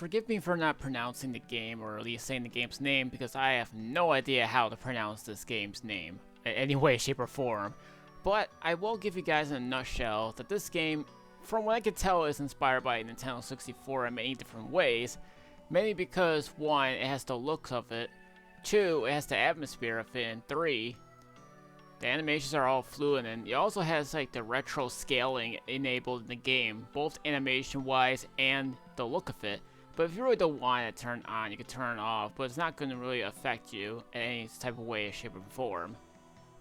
Forgive me for not pronouncing the game, or at least saying the game's name, because I have no idea how to pronounce this game's name in any way, shape, or form. But I will give you guys in a nutshell that this game, from what I can tell, is inspired by Nintendo 64 in many different ways. Mainly because, one, it has the looks of it, two, it has the atmosphere of it, and three, the animations are all fluid, and it also has like the retro scaling enabled in the game, both animation wise and the look of it. But if you really don't want it turned on, you can turn it off, but it's not going to really affect you in any type of way, shape, or form.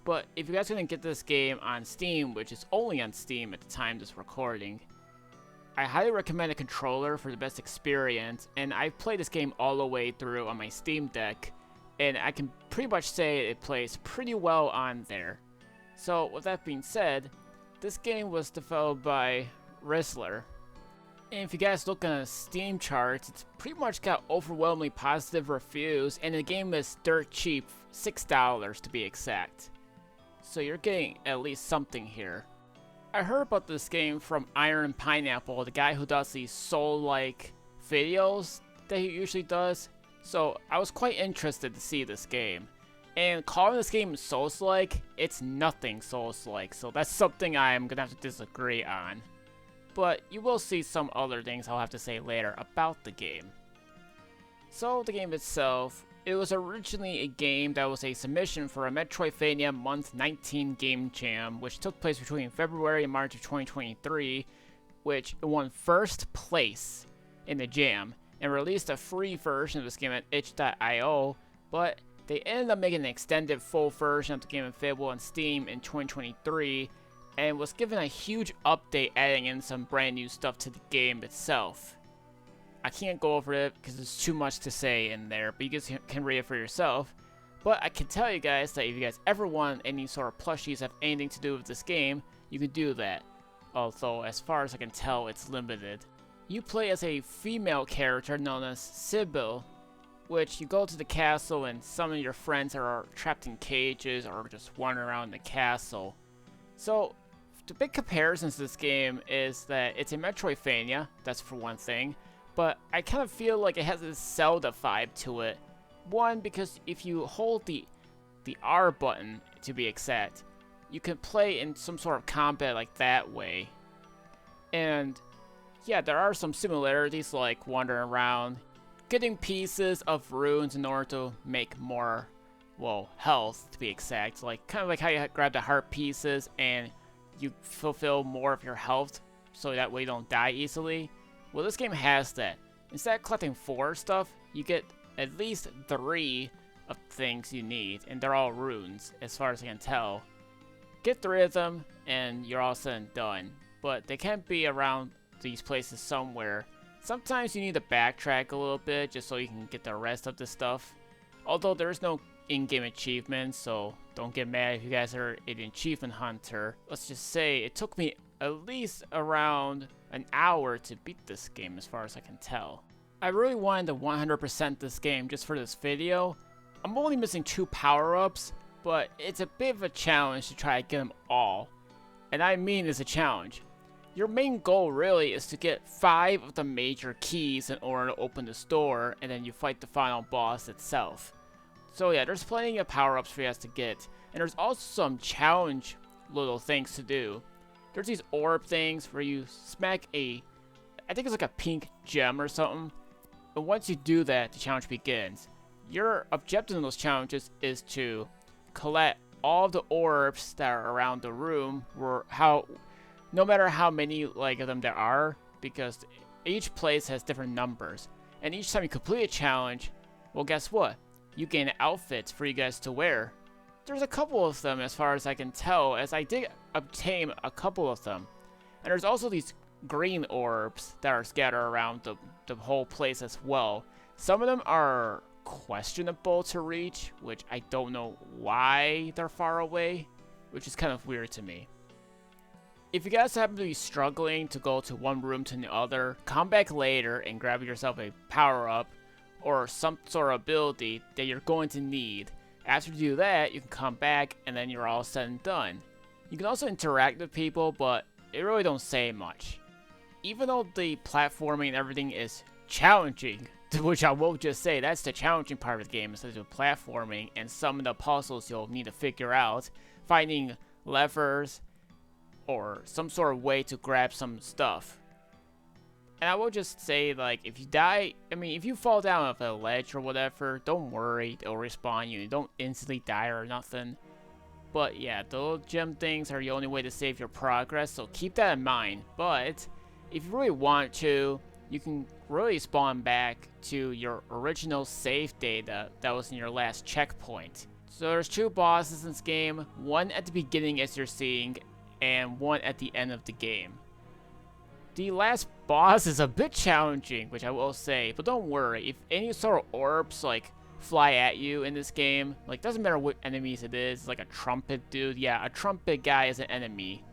But if you guys are going to get this game on Steam, which is only on Steam at the time of this recording, I highly recommend a controller for the best experience, and I've played this game all the way through on my Steam Deck, and I can pretty much say it plays pretty well on there. So with that being said, this game was developed by Rizzler. And if you guys look on the Steam charts, it's pretty much got overwhelmingly positive reviews, and the game is dirt cheap, $6 to be exact. So you're getting at least something here. I heard about this game from Iron Pineapple, the guy who does these Soul-like videos that he usually does. So I was quite interested to see this game. And calling this game Souls-like, it's nothing Souls-like, so that's something I'm gonna have to disagree on. But you will see some other things I'll have to say later about the game. So the game itself, it was originally a game that was a submission for a Metroidvania Month 19 Game Jam, which took place between February and March of 2023, which won first place in the jam, and released a free version of this game at itch.io, but they ended up making an extended full version of the game available on Steam in 2023, and was given a huge update adding in some brand new stuff to the game itself. I can't go over it because there's too much to say in there, but you guys can read it for yourself. But I can tell you guys that if you guys ever want any sort of plushies have anything to do with this game, you can do that. Although, as far as I can tell, it's limited. You play as a female character known as Sybil, which you go to the castle and some of your friends are trapped in cages or just wandering around the castle. So, the big comparison to this game is that it's a Metroidvania, that's for one thing, but I kind of feel like it has this Zelda vibe to it. One, because if you hold the R button, to be exact, you can play in some sort of combat like that way. And yeah, there are some similarities like wandering around, getting pieces of runes in order to make more, well, health to be exact. Like kind of like how you grab the heart pieces and you fulfill more of your health so that way you don't die easily. Well, this game has that. Instead of collecting 4 stuff, you get at least 3 of things you need, and they're all runes, as far as I can tell. Get 3 of them, and you're all said and done. But they can't be around these places somewhere. Sometimes you need to backtrack a little bit, just so you can get the rest of the stuff. Although there's no in-game achievements, so don't get mad if you guys are an achievement hunter. Let's just say it took me at least around an hour to beat this game, as far as I can tell. I really wanted to 100% this game just for this video. I'm only missing 2 power-ups, but it's a bit of a challenge to try to get them all. And I mean it's a challenge. Your main goal really is to get 5 of the major keys in order to open this door, and then you fight the final boss itself. So yeah, there's plenty of power-ups for you guys to get, and there's also some challenge little things to do. There's these orb things where you smack I think it's like a pink gem or something, and once you do that, the challenge begins. Your objective in those challenges is to collect all of the orbs that are around the room, no matter how many of them there are, because each place has different numbers. And each time you complete a challenge, well, guess what? You gain outfits for you guys to wear. There's a couple of them as far as I can tell, as I did obtain a couple of them. And there's also these green orbs that are scattered around the whole place as well. Some of them are questionable to reach, which I don't know why they're far away, which is kind of weird to me. If you guys happen to be struggling to go to one room to the other, come back later and grab yourself a power-up or some sort of ability that you're going to need. After you do that, you can come back and then you're all said and done. You can also interact with people, but it really don't say much. Even though the platforming and everything is challenging. Which I will just say, that's the challenging part of the game, instead of platforming and some of the puzzles you'll need to figure out. Finding levers or some sort of way to grab some stuff. And I will just say, like, if you die, I mean, if you fall down off a ledge or whatever, don't worry, they'll respawn you. You don't instantly die or nothing. But yeah, those gem things are the only way to save your progress, so keep that in mind. But if you really want to, you can really spawn back to your original save data that was in your last checkpoint. So there's 2 bosses in this game, one at the beginning as you're seeing, and one at the end of the game. The last boss is a bit challenging, which I will say, but don't worry, if any sort of orbs like fly at you in this game, like doesn't matter what enemies it is, like a trumpet dude, yeah, a trumpet guy is an enemy.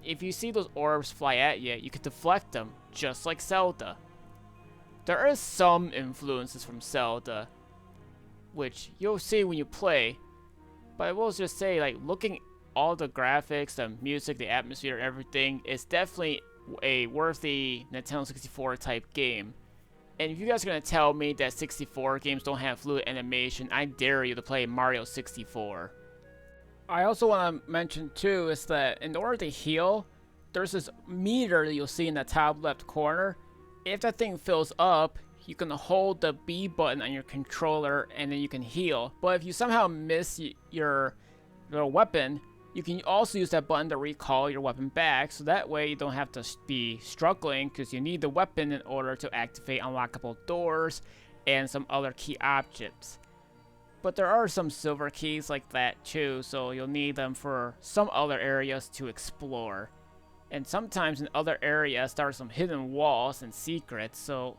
If you see those orbs fly at you, you can deflect them, just like Zelda. There is some influences from Zelda, which you'll see when you play, but I will just say, like, looking all the graphics, the music, the atmosphere, everything, is definitely a worthy Nintendo 64 type game. And if you guys are going to tell me that 64 games don't have fluid animation, I dare you to play Mario 64. I also want to mention too is that in order to heal, there's this meter that you'll see in the top left corner. If that thing fills up, you can hold the B button on your controller and then you can heal. But if you somehow miss your weapon, you can also use that button to recall your weapon back, so that way you don't have to be struggling, because you need the weapon in order to activate unlockable doors and some other key objects. But there are some silver keys like that too, so you'll need them for some other areas to explore. And sometimes in other areas there are some hidden walls and secrets, so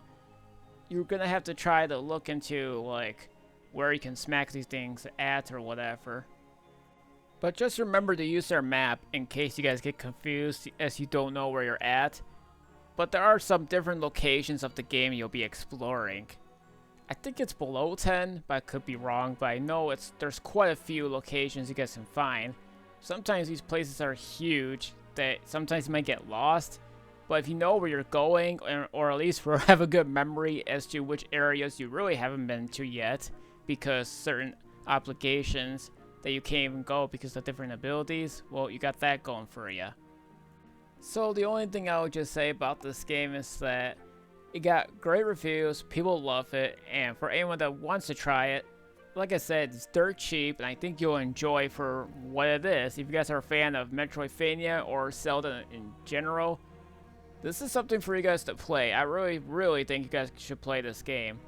you're gonna have to try to look into like where you can smack these things at or whatever. But just remember to use their map in case you guys get confused as you don't know where you're at. But there are some different locations of the game you'll be exploring. I think it's below 10, but I could be wrong, but I know there's quite a few locations you guys can find. Sometimes these places are huge that sometimes you might get lost, but if you know where you're going, or at least have a good memory as to which areas you really haven't been to yet, because certain obligations that you can't even go because of different abilities, well, you got that going for you. So the only thing I would just say about this game is that it got great reviews, people love it, and for anyone that wants to try it, like I said, it's dirt cheap, and I think you'll enjoy for what it is. If you guys are a fan of Metroidvania or Zelda in general, this is something for you guys to play. I really, really think you guys should play this game.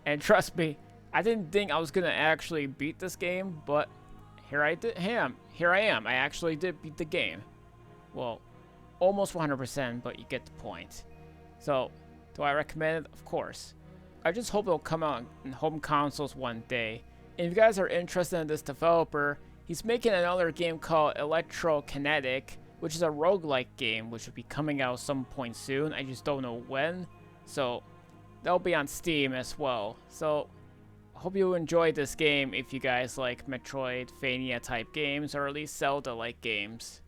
And trust me, I didn't think I was gonna actually beat this game, but here I am. I actually did beat the game. Well, almost 100%, but you get the point. So, do I recommend it? Of course. I just hope it'll come out in home consoles one day. And if you guys are interested in this developer, he's making another game called Electrokinetic, which is a roguelike game, which will be coming out some point soon. I just don't know when. So, that'll be on Steam as well. So, I hope you enjoyed this game if you guys like Metroidvania type games, or at least Zelda like games.